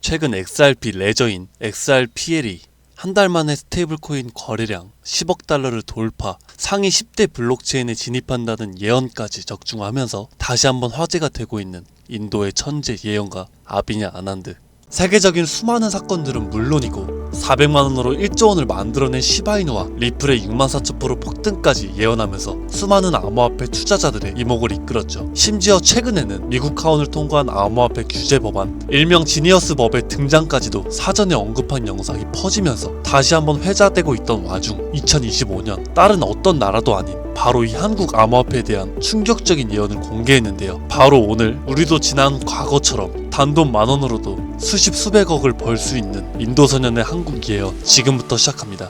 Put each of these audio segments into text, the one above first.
최근 XRP 레저인 XRPL이 한 달 만에 스테이블코인 거래량 10억 달러를 돌파, 상위 10대 블록체인에 진입한다는 예언까지 적중하면서 다시 한번 화제가 되고 있는 인도의 천재 예언가 아비냐 아난드. 세계적인 수많은 사건들은 물론이고 400만원으로 1조 원을 만들어낸 시바이누와 리플의 64,000% 폭등까지 예언하면서 수많은 암호화폐 투자자들의 이목을 이끌었죠. 심지어 최근에는 미국 하원을 통과한 암호화폐 규제 법안, 일명 지니어스 법의 등장까지도 사전에 언급한 영상이 퍼지면서 다시 한번 회자되고 있던 와중 2025년 다른 어떤 나라도 아닌 바로 이 한국 암호화폐에 대한 충격적인 예언을 공개했는데요. 바로 오늘 우리도 지난 과거처럼 단돈 10,000원으로도 수십 수백억을 벌 수 있는 인도 소년의 한국 예언 지금부터 시작합니다.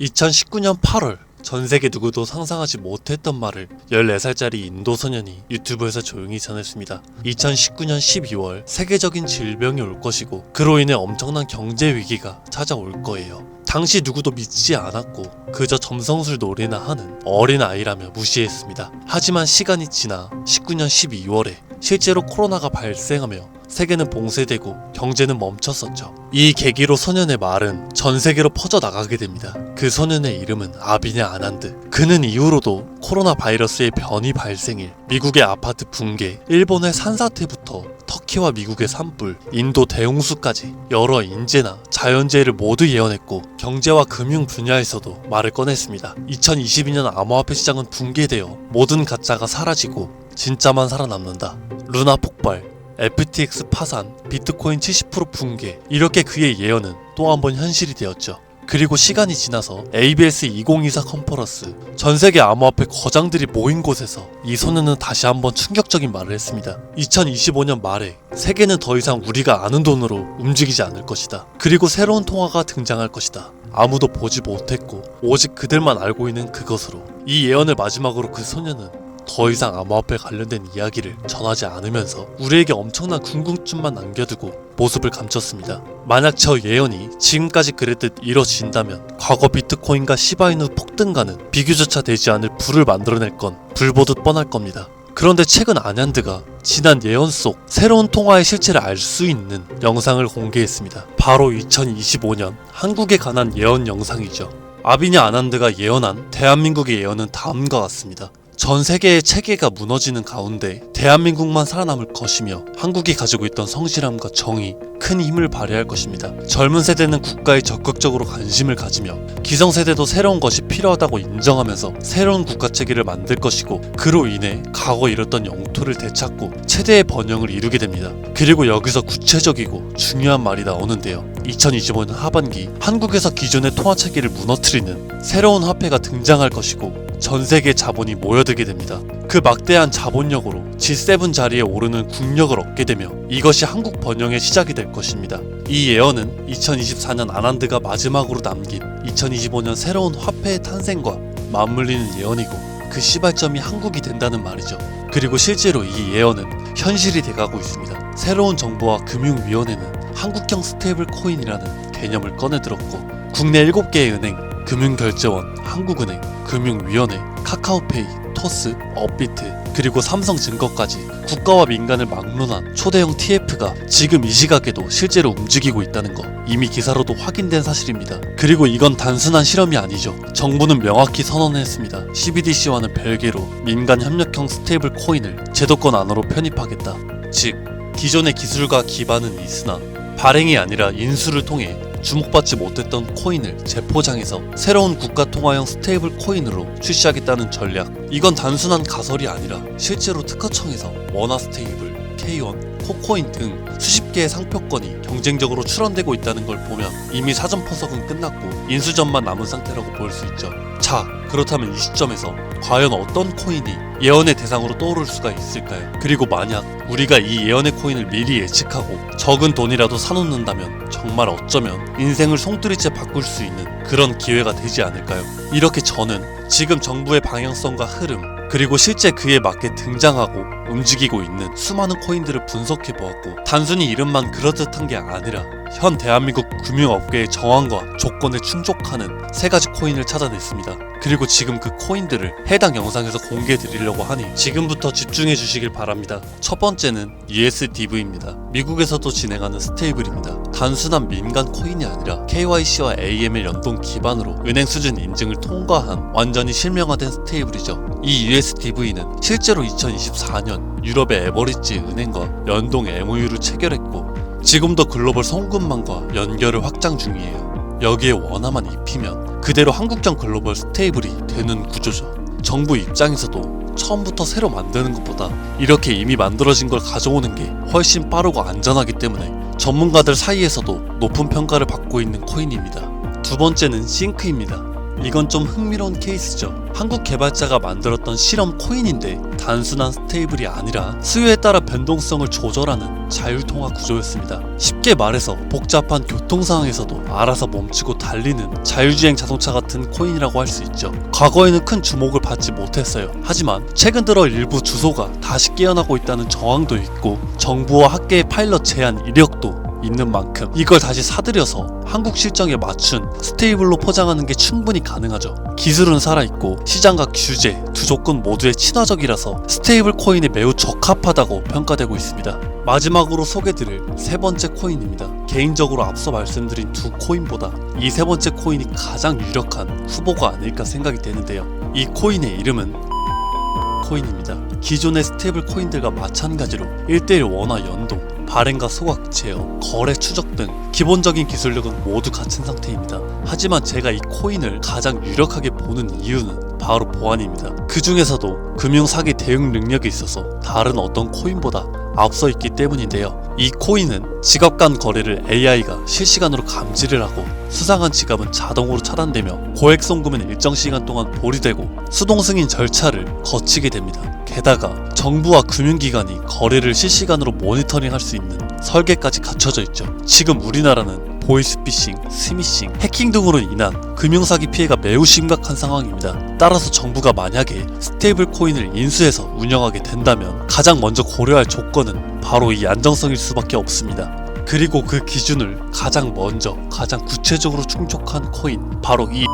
2019년 8월 전세계 누구도 상상하지 못했던 말을 14살짜리 인도 소년이 유튜브에서 조용히 전했습니다. 2019년 12월 세계적인 질병이 올 것이고 그로 인해 엄청난 경제 위기가 찾아올 거예요. 당시 누구도 믿지 않았고 그저 점성술 놀이나 하는 어린아이라며 무시했습니다. 하지만 시간이 지나 19년 12월에 실제로 코로나가 발생하며 세계는 봉쇄되고 경제는 멈췄었죠. 이 계기로 소년의 말은 전 세계로 퍼져나가게 됩니다. 그 소년의 이름은 아비냐 아난드. 그는 이후로도 코로나 바이러스의 변이 발생일, 미국의 아파트 붕괴, 일본의 산사태부터 터키와 미국의 산불, 인도 대홍수까지 여러 인재나 자연재해를 모두 예언했고 경제와 금융 분야에서도 말을 꺼냈습니다. 2022년 암호화폐 시장은 붕괴되어 모든 가짜가 사라지고 진짜만 살아남는다. 루나 폭발, FTX 파산, 비트코인 70% 붕괴, 이렇게 그의 예언은 또 한 번 현실이 되었죠. 그리고 시간이 지나서 ABS 2024 컨퍼런스, 전세계 암호화폐 거장들이 모인 곳에서 이 소년은 다시 한번 충격적인 말을 했습니다. 2025년 말에 세계는 더 이상 우리가 아는 돈으로 움직이지 않을 것이다. 그리고 새로운 통화가 등장할 것이다. 아무도 보지 못했고 오직 그들만 알고 있는 그것으로. 이 예언을 마지막으로 그 소년은 더 이상 암호화폐 관련된 이야기를 전하지 않으면서 우리에게 엄청난 궁금증만 남겨두고 모습을 감췄습니다. 만약 저 예언이 지금까지 그랬듯 이뤄진다면 과거 비트코인과 시바이누 폭등가는 비교조차 되지 않을 부를 만들어낼 건 불보듯 뻔할 겁니다. 그런데 최근 아난드가 지난 예언 속 새로운 통화의 실체를 알 수 있는 영상을 공개했습니다. 바로 2025년 한국에 관한 예언 영상이죠. 아비냐 아난드가 예언한 대한민국의 예언은 다음과 같습니다. 전 세계의 체계가 무너지는 가운데 대한민국만 살아남을 것이며 한국이 가지고 있던 성실함과 정의, 큰 힘을 발휘할 것입니다. 젊은 세대는 국가에 적극적으로 관심을 가지며 기성세대도 새로운 것이 필요하다고 인정하면서 새로운 국가체계를 만들 것이고 그로 인해 과거 잃었던 영토를 되찾고 최대의 번영을 이루게 됩니다. 그리고 여기서 구체적이고 중요한 말이 나오는데요. 2025년 하반기 한국에서 기존의 통화체계를 무너뜨리는 새로운 화폐가 등장할 것이고 전세계 자본이 모여들게 됩니다. 그 막대한 자본력으로 G7 자리에 오르는 국력을 얻게 되며 이것이 한국 번영의 시작이 될 것입니다. 이 예언은 2024년 아난드가 마지막으로 남긴 2025년 새로운 화폐의 탄생과 맞물리는 예언이고 그 시발점이 한국이 된다는 말이죠. 그리고 실제로 이 예언은 현실이 돼가고 있습니다. 새로운 정부와 금융위원회는 한국형 스테이블 코인이라는 개념을 꺼내들었고 국내 7개의 은행, 금융결제원, 한국은행, 금융위원회, 카카오페이, 토스, 업비트, 그리고 삼성증거까지 국가와 민간을 막론한 초대형 TF가 지금 이 시각에도 실제로 움직이고 있다는 거 이미 기사로도 확인된 사실입니다. 그리고 이건 단순한 실험이 아니죠. 정부는 명확히 선언했습니다. CBDC와는 별개로 민간 협력형 스테이블 코인을 제도권 안으로 편입하겠다. 즉 기존의 기술과 기반은 있으나 발행이 아니라 인수를 통해 주목받지 못했던 코인을 재포장해서 새로운 국가통화형 스테이블 코인으로 출시하겠다는 전략. 이건 단순한 가설이 아니라 실제로 특허청에서 머나스테이블, K1, 코코인 등 수십 개의 상표권이 경쟁적으로 출원되고 있다는 걸 보면 이미 사전 포석은 끝났고 인수전만 남은 상태라고 볼 수 있죠. 자, 그렇다면 이 시점에서 과연 어떤 코인이 예언의 대상으로 떠오를 수가 있을까요? 그리고 만약 우리가 이 예언의 코인을 미리 예측하고 적은 돈이라도 사놓는다면 정말 어쩌면 인생을 송두리째 바꿀 수 있는 그런 기회가 되지 않을까요? 이렇게 저는 지금 정부의 방향성과 흐름, 그리고 실제 그에 맞게 등장하고 움직이고 있는 수많은 코인들을 분석해 보았고, 단순히 이름만 그럴듯한 게 아니라 현 대한민국 금융업계의 정황과 조건에 충족하는 3가지 코인을 찾아냈습니다. 그리고 지금 그 코인들을 해당 영상에서 공개해 드리려고 하니 지금부터 집중해 주시길 바랍니다. 첫 번째는 USDV입니다. 미국에서도 진행하는 스테이블입니다. 단순한 민간 코인이 아니라 KYC와 AML 연동 기반으로 은행 수준 인증을 통과한 완전히 실명화된 스테이블이죠. 이 USDV는 실제로 2024년 유럽의 에버리지 은행과 연동 MOU를 체결했고, 지금도 글로벌 송금망과 연결을 확장 중이에요. 여기에 원화만 입히면 그대로 한국형 글로벌 스테이블이 되는 구조죠. 정부 입장에서도 처음부터 새로 만드는 것보다 이렇게 이미 만들어진 걸 가져오는 게 훨씬 빠르고 안전하기 때문에 전문가들 사이에서도 높은 평가를 받고 있는 코인입니다. 두 번째는 싱크입니다. 이건 좀 흥미로운 케이스죠. 한국 개발자가 만들었던 실험 코인인데 단순한 스테이블이 아니라 수요에 따라 변동성을 조절하는 자율통화 구조였습니다. 쉽게 말해서 복잡한 교통 상황에서도 알아서 멈추고 달리는 자율주행 자동차 같은 코인이라고 할 수 있죠. 과거에는 큰 주목을 받지 못했어요. 하지만 최근 들어 일부 주소가 다시 깨어나고 있다는 정황도 있고, 정부와 학계의 파일럿 제한 이력도 있는 만큼 이걸 다시 사들여서 한국 실정에 맞춘 스테이블로 포장하는 게 충분히 가능하죠. 기술은 살아있고 시장과 규제 두 조건 모두에 친화적이라서 스테이블 코인에 매우 적합하다고 평가되고 있습니다. 마지막으로 소개드릴 3번째 코인입니다. 개인적으로 앞서 말씀드린 두 코인보다 이 3번째 코인이 가장 유력한 후보가 아닐까 생각이 되는데요. 이 코인의 이름은 코인입니다. 기존의 스테이블 코인들과 마찬가지로 1:1 원화 연동, 발행과 소각, 제어, 거래 추적 등 기본적인 기술력은 모두 갖춘 상태입니다. 하지만 제가 이 코인을 가장 유력하게 보는 이유는 바로 보안입니다. 그 중에서도 금융사기 대응 능력이 있어서 다른 어떤 코인보다 앞서 있기 때문인데요. 이 코인은 지갑 간 거래를 AI가 실시간으로 감지를 하고 수상한 지갑은 자동으로 차단되며 고액 송금은 일정 시간 동안 보류되고 수동 승인 절차를 거치게 됩니다. 게다가 정부와 금융기관이 거래를 실시간으로 모니터링할 수 있는 설계까지 갖춰져 있죠. 지금 우리나라는 보이스피싱, 스미싱, 해킹 등으로 인한 금융사기 피해가 매우 심각한 상황입니다. 따라서 정부가 만약에 스테이블 코인을 인수해서 운영하게 된다면 가장 먼저 고려할 조건은 바로 이 안정성일 수밖에 없습니다. 그리고 그 기준을 가장 먼저, 가장 구체적으로 충족한 코인, 바로 이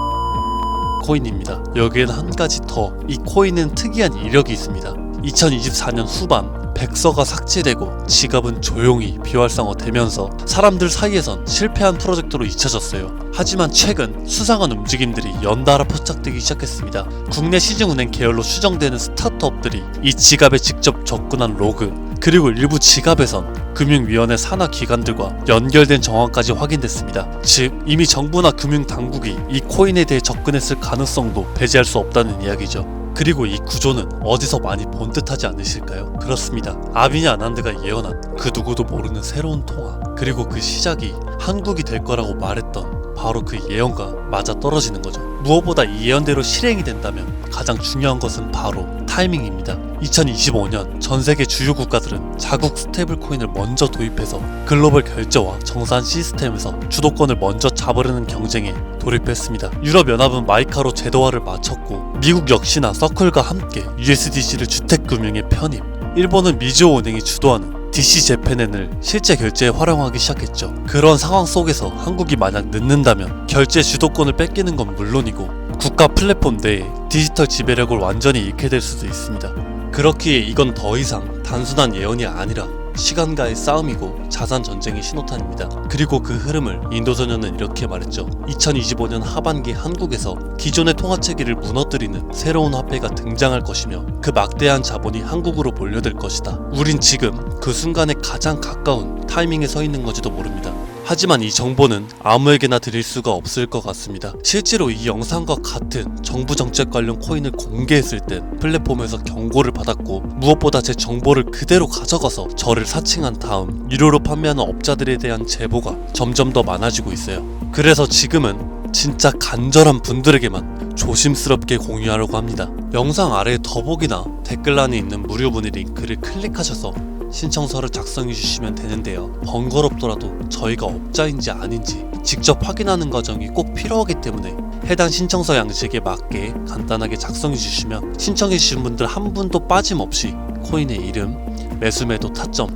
코인입니다. 여기에는 한 가지 더, 이 코인은 특이한 이력이 있습니다. 2024년 후반 백서가 삭제되고 지갑은 조용히 비활성화되면서 사람들 사이에선 실패한 프로젝트로 잊혀졌어요. 하지만 최근 수상한 움직임들이 연달아 포착되기 시작했습니다. 국내 시중은행 계열로 추정되는 스타트업들이 이 지갑에 직접 접근한 로그, 그리고 일부 지갑에선 금융위원회 산하 기관들과 연결된 정황까지 확인됐습니다. 즉 이미 정부나 금융당국이 이 코인에 대해 접근했을 가능성도 배제할 수 없다는 이야기죠. 그리고 이 구조는 어디서 많이 본 듯하지 않으실까요? 그렇습니다. 아비니 아난드가 예언한 그 누구도 모르는 새로운 통화, 그리고 그 시작이 한국이 될 거라고 말했던 바로 그 예언과 맞아떨어지는 거죠. 무엇보다 이 예언대로 실행이 된다면 가장 중요한 것은 바로 타이밍입니다. 2025년 전 세계 주요 국가들은 자국 스테이블 코인을 먼저 도입해서 글로벌 결제와 정산 시스템에서 주도권을 먼저 잡으려는 경쟁에 돌입했습니다. 유럽연합은 마이카로 제도화를 마쳤고, 미국 역시나 서클과 함께 USDC를 주택금융에 편입, 일본은 미즈호 은행이 주도하는 DC재팬엔을 실제 결제에 활용하기 시작했죠. 그런 상황 속에서 한국이 만약 늦는다면 결제 주도권을 뺏기는 건 물론이고 국가 플랫폼 내에 디지털 지배력을 완전히 잃게 될 수도 있습니다. 그렇기에 이건 더 이상 단순한 예언이 아니라 시간과의 싸움이고 자산 전쟁의 신호탄입니다. 그리고 그 흐름을 인도소년은 이렇게 말했죠. 2025년 하반기 한국에서 기존의 통화체계를 무너뜨리는 새로운 화폐가 등장할 것이며 그 막대한 자본이 한국으로 몰려들 것이다. 우린 지금 그 순간에 가장 가까운 타이밍에 서 있는 건지도 모릅니다. 하지만 이 정보는 아무에게나 드릴 수가 없을 것 같습니다. 실제로 이 영상과 같은 정부 정책 관련 코인을 공개했을 땐 플랫폼에서 경고를 받았고, 무엇보다 제 정보를 그대로 가져가서 저를 사칭한 다음 유료로 판매하는 업자들에 대한 제보가 점점 더 많아지고 있어요. 그래서 지금은 진짜 간절한 분들에게만 조심스럽게 공유하려고 합니다. 영상 아래에 더보기나 댓글란에 있는 무료 문의 링크를 클릭하셔서 신청서를 작성해 주시면 되는데요. 번거롭더라도 저희가 업자인지 아닌지 직접 확인하는 과정이 꼭 필요하기 때문에 해당 신청서 양식에 맞게 간단하게 작성해 주시면 신청해 주신 분들 한 분도 빠짐없이 코인의 이름, 매수매도 타점,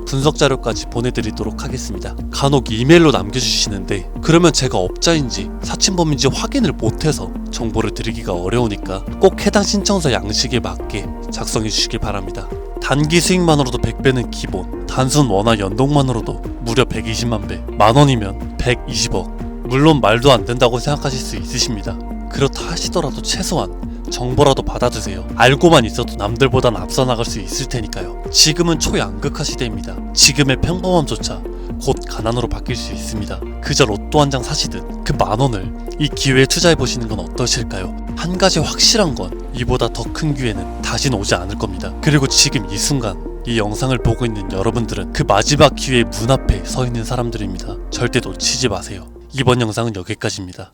분석 자료까지 보내드리도록 하겠습니다. 간혹 이메일로 남겨주시는데 그러면 제가 업자인지 사칭범인지 확인을 못해서 정보를 드리기가 어려우니까 꼭 해당 신청서 양식에 맞게 작성해 주시길 바랍니다. 단기 수익만으로도 100배는 기본, 단순 원화 연동만으로도 무려 120만 배, 만원이면 120억. 물론 말도 안 된다고 생각하실 수 있으십니다. 그렇다 하시더라도 최소한 정보라도 받아두세요. 알고만 있어도 남들보단 앞서 나갈 수 있을 테니까요. 지금은 초양극화 시대입니다. 지금의 평범함조차 곧 가난으로 바뀔 수 있습니다. 그저 로또 한 장 사시듯 그 만원을 이 기회에 투자해보시는 건 어떠실까요? 한 가지 확실한 건 이보다 더 큰 기회는 다시는 오지 않을 겁니다. 그리고 지금 이 순간 이 영상을 보고 있는 여러분들은 그 마지막 기회의 문 앞에 서 있는 사람들입니다. 절대 놓치지 마세요. 이번 영상은 여기까지입니다.